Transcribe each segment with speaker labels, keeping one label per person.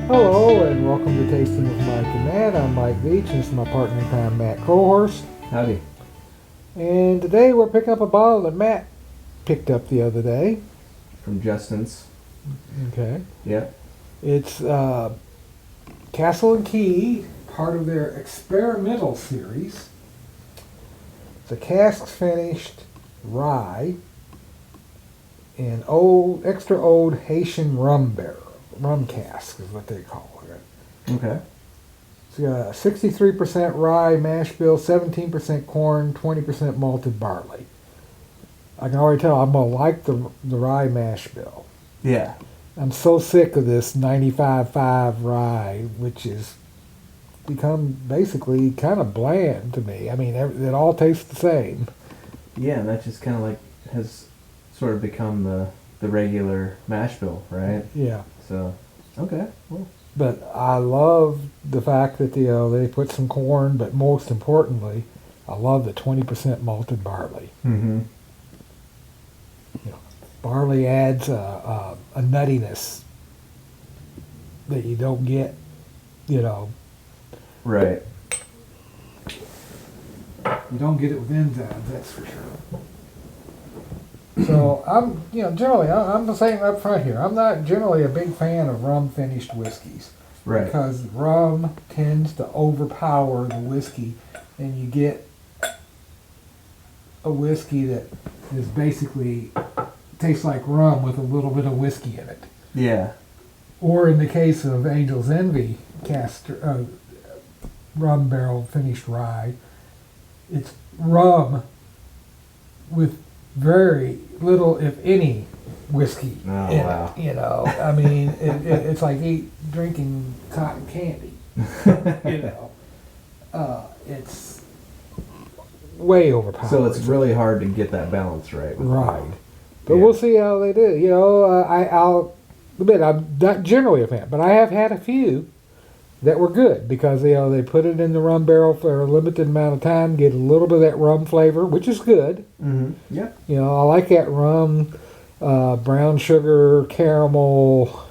Speaker 1: Hello and welcome to Tasting with Mike and Matt. I'm Mike Veach and this is my partner in crime, Matt Kohorst.
Speaker 2: Howdy.
Speaker 1: And today we're picking up a bottle that Matt picked up the other day.
Speaker 2: From Justin's.
Speaker 1: Okay.
Speaker 2: Yeah.
Speaker 1: It's Castle and Key, part of their experimental series. It's a cask finished rye and extra old Haitian Rhum Cask is what they call it.
Speaker 2: Okay.
Speaker 1: It's got 63% rye mash bill, 17% corn, 20% malted barley. I can already tell I'm going to like the rye mash bill.
Speaker 2: Yeah.
Speaker 1: I'm so sick of this 95.5 rye, which has become basically kind of bland to me. I mean, it all tastes the same.
Speaker 2: Yeah, and that just kind of like has sort of become the regular mash bill, right?
Speaker 1: Yeah.
Speaker 2: So, okay. Well.
Speaker 1: But I love the fact that they put some corn, but most importantly, I love the 20% malted barley.
Speaker 2: Mm-hmm.
Speaker 1: Barley adds a nuttiness that you don't get,
Speaker 2: Right.
Speaker 1: You don't get it with enzymes, that's for sure. So I'm saying up front here, I'm not generally a big fan of rum finished whiskeys.
Speaker 2: Right.
Speaker 1: Because rum tends to overpower the whiskey, and you get a whiskey that is basically tastes like rum with a little bit of whiskey in it.
Speaker 2: Yeah.
Speaker 1: Or in the case of Angel's Envy rum barrel finished rye, it's rum with very little, if any, whiskey
Speaker 2: Oh,
Speaker 1: in
Speaker 2: wow.
Speaker 1: it. I mean, it's like drinking cotton candy. It's way overpowered.
Speaker 2: So it's really hard to get that balance right.
Speaker 1: Right. But
Speaker 2: Yeah.
Speaker 1: we'll see how they do. I'll admit I'm not generally a fan, but I have had a few that were good because they put it in the rum barrel for a limited amount of time, get a little bit of that rum flavor, which is good.
Speaker 2: Mm-hmm. Yep.
Speaker 1: I like that rum, brown sugar, caramel,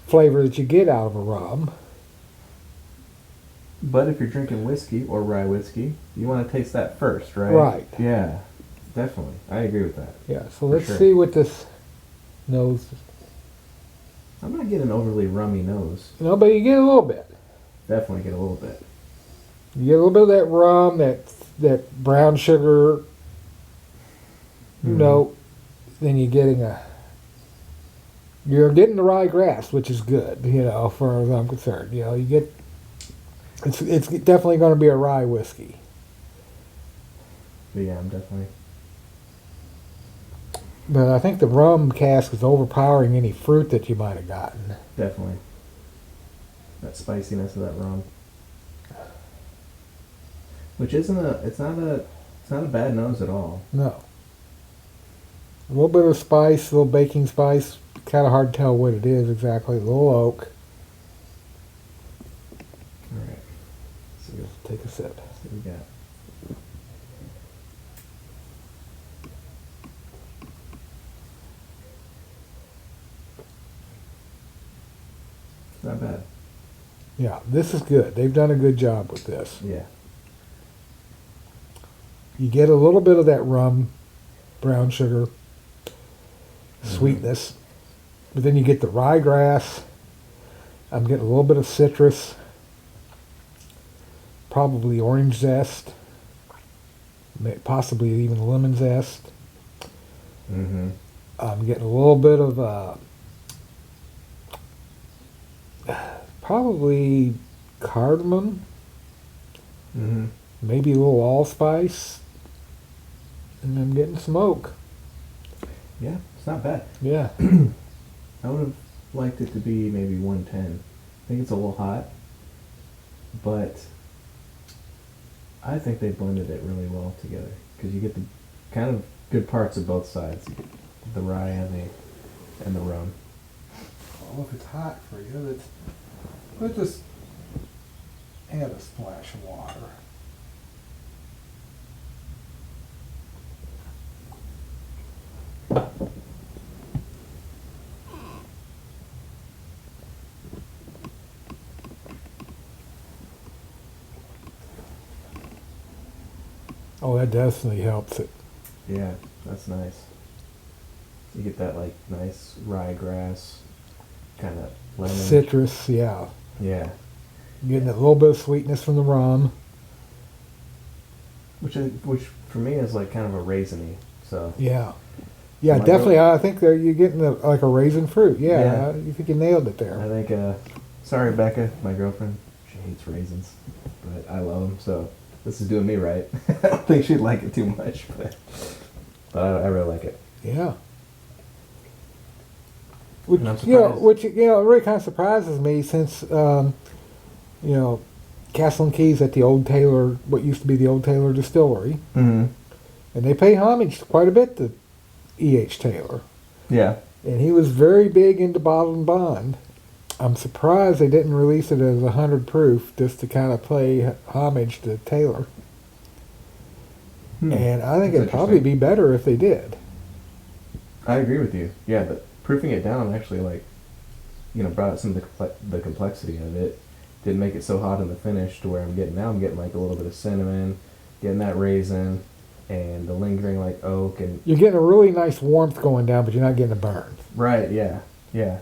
Speaker 1: flavor that you get out of a rum.
Speaker 2: But if you're drinking whiskey or rye whiskey, you want to taste that first, right?
Speaker 1: Right.
Speaker 2: Yeah. Definitely. I agree with that.
Speaker 1: Yeah. So let's
Speaker 2: sure.
Speaker 1: see what this nose.
Speaker 2: I'm not getting an overly rummy nose.
Speaker 1: But you get a little bit.
Speaker 2: Definitely get a little bit.
Speaker 1: You get a little bit of that rum, that brown sugar.
Speaker 2: Mm-hmm.
Speaker 1: Then you're getting the ryegrass, which is good. As far as I'm concerned, you get. It's definitely going to be a rye whiskey.
Speaker 2: But yeah, I'm definitely.
Speaker 1: But I think the rum cask is overpowering any fruit that you might have gotten.
Speaker 2: Definitely. That spiciness of that rum. Which it's not a bad nose at all.
Speaker 1: No. A little bit of spice, a little baking spice. Kind of hard to tell what it is exactly. A little oak.
Speaker 2: Alright. So
Speaker 1: Take a sip.
Speaker 2: what we got. Not bad.
Speaker 1: Yeah, this is good. They've done a good job with this.
Speaker 2: Yeah.
Speaker 1: You get a little bit of that rum, brown sugar, sweetness, but then you get the ryegrass. I'm getting a little bit of citrus, probably orange zest, possibly even lemon zest.
Speaker 2: Mm-hmm.
Speaker 1: I'm getting a little bit of probably cardamom,
Speaker 2: Mm-hmm.
Speaker 1: maybe a little allspice, and I'm getting smoke.
Speaker 2: Yeah, it's not bad.
Speaker 1: Yeah.
Speaker 2: I would have liked it to be maybe 110. I think it's a little hot, but I think they blended it really well together because you get the kind of good parts of both sides, the rye and the rum.
Speaker 1: Well, if it's hot for you, let's just add a splash of water. Oh, that definitely helps it.
Speaker 2: Yeah, that's nice. You get that like nice ryegrass kind of lemon.
Speaker 1: Citrus, yeah.
Speaker 2: Yeah,
Speaker 1: Getting a little bit of sweetness from the rum.
Speaker 2: which for me is like kind of a raisiny. So
Speaker 1: Yeah. Yeah,
Speaker 2: My
Speaker 1: definitely.
Speaker 2: girl-
Speaker 1: I think you're getting like a raisin fruit. Yeah,
Speaker 2: Yeah.
Speaker 1: you think you nailed it there.
Speaker 2: I think, sorry, Becca, my girlfriend, she hates raisins, but I love them, so this is doing me right. I don't think she'd like it too much, but I really like it.
Speaker 1: Yeah. Which
Speaker 2: And I'm
Speaker 1: it really kind of surprises me since Castle and Keys at the old Taylor, what used to be the old Taylor Distillery,
Speaker 2: Mm-hmm.
Speaker 1: and they pay homage quite a bit to E.H. Taylor,
Speaker 2: Yeah.
Speaker 1: and he was very big into bottled and bond. I'm surprised they didn't release it as 100 proof just to kind of play homage to Taylor. And I think
Speaker 2: That's
Speaker 1: it'd probably be better if they did.
Speaker 2: I agree with you. Yeah, but proofing it down actually, like, brought out some of the complexity of it. Didn't make it so hot in the finish to where I'm getting like a little bit of cinnamon, getting that raisin, and the lingering like oak and
Speaker 1: You're getting a really nice warmth going down, but you're not getting a burn.
Speaker 2: right. Yeah, yeah.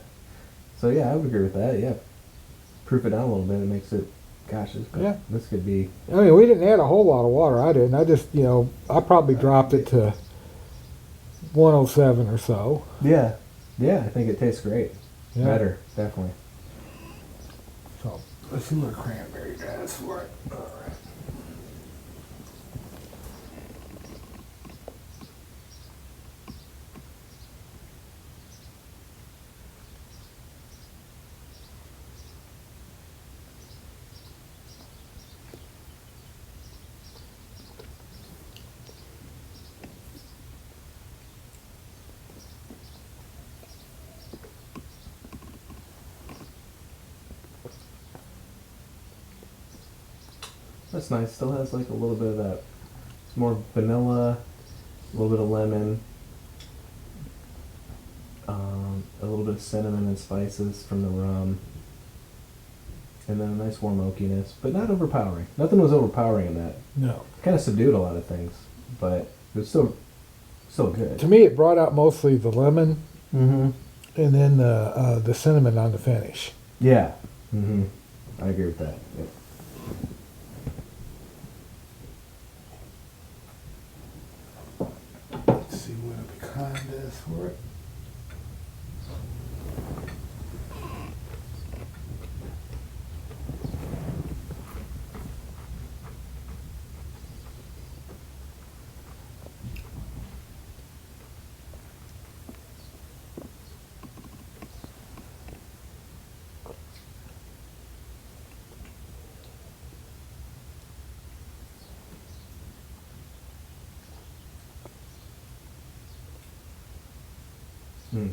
Speaker 2: So yeah, I would agree with that. Yeah, proof it down a little bit. It makes it. Gosh, this could be.
Speaker 1: I mean, we didn't add a whole lot of water. I didn't. I just, I probably dropped it to 107 or so.
Speaker 2: Yeah, yeah. I think it tastes great.
Speaker 1: Yeah.
Speaker 2: Better, definitely.
Speaker 1: So let's see what a cranberry does for it. All right.
Speaker 2: That's nice. Still has like a little bit of that. It's more vanilla, a little bit of lemon, a little bit of cinnamon and spices from the rum, and then a nice warm oakiness, but not overpowering. Nothing was overpowering in that.
Speaker 1: No.
Speaker 2: Kind of subdued a lot of things, but it was still good.
Speaker 1: To me, it brought out mostly the lemon
Speaker 2: Mm-hmm.
Speaker 1: and then the cinnamon on the finish.
Speaker 2: Yeah. Mm-hmm. I agree with that. Yep.
Speaker 1: Let's see what a pecan does for it.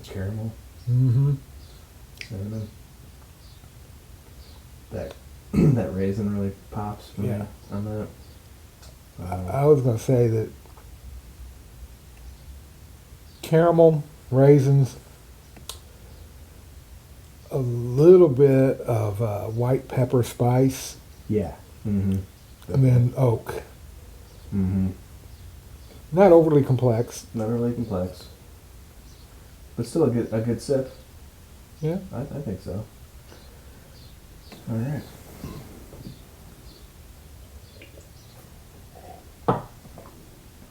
Speaker 2: Caramel,
Speaker 1: Mm-hmm.
Speaker 2: cinnamon. That that raisin really pops for
Speaker 1: Yeah.
Speaker 2: me on that.
Speaker 1: I was going to say that caramel, raisins, a little bit of white pepper spice,
Speaker 2: Yeah. Mm-hmm.
Speaker 1: and then oak.
Speaker 2: Mm-hmm.
Speaker 1: Not overly complex.
Speaker 2: Not really complex, but still a good sip.
Speaker 1: Yeah.
Speaker 2: I think so. All right.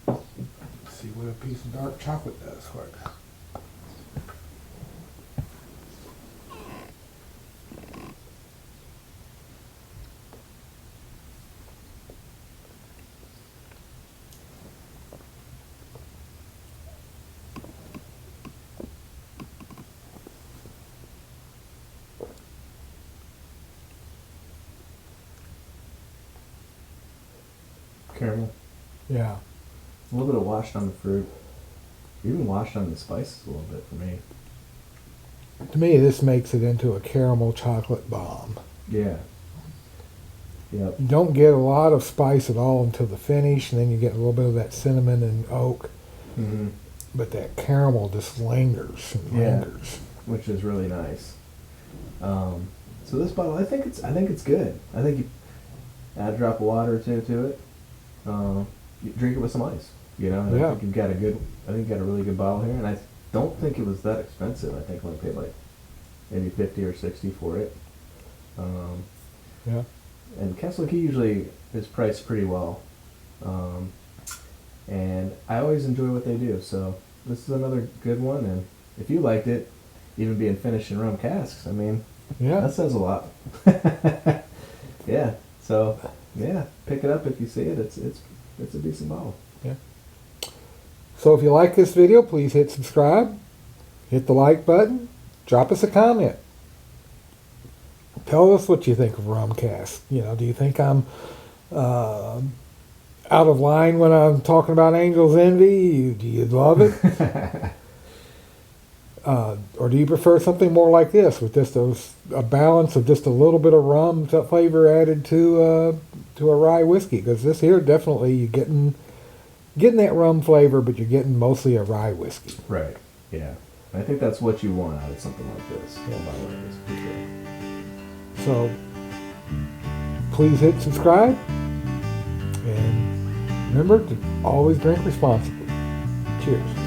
Speaker 1: Let's see what a piece of dark chocolate does for it.
Speaker 2: Caramel.
Speaker 1: Yeah.
Speaker 2: A little bit of washed on the fruit. Even washed on the spices a little bit for me.
Speaker 1: To me, this makes it into a caramel chocolate bomb.
Speaker 2: Yeah. Yep.
Speaker 1: You don't get a lot of spice at all until the finish, and then you get a little bit of that cinnamon and oak.
Speaker 2: Mm-hmm.
Speaker 1: But that caramel just lingers and
Speaker 2: Yeah.
Speaker 1: lingers.
Speaker 2: Which is really nice. So this bottle, I think it's good. I think you add a drop of water or two to it. you drink it with some ice. You know, and
Speaker 1: Yeah.
Speaker 2: I think you've got a really good bottle here, and I don't think it was that expensive. I think I only paid like maybe 50 or 60 for it.
Speaker 1: Yeah.
Speaker 2: And Castle Key usually is priced pretty well. And I always enjoy what they do. So this is another good one. And if you liked it, even being finished in rum casks, I mean,
Speaker 1: Yeah.
Speaker 2: that says a lot. Yeah. So yeah, pick it up if you see it. It's a decent bottle.
Speaker 1: So if you like this video, please hit subscribe, hit the like button, drop us a comment. Tell us what you think of rum cask. You know, do you think I'm out of line when I'm talking about Angel's Envy? Do you love it? Or do you prefer something more like this, with just a balance of just a little bit of rum flavor added to a rye whiskey? Because this here, definitely you're getting that rum flavor, but you're getting mostly a rye whiskey.
Speaker 2: Right. Yeah. I think that's what you want out of something like this. Yeah. Like this, for sure.
Speaker 1: So please hit subscribe, and remember to always drink responsibly. Cheers.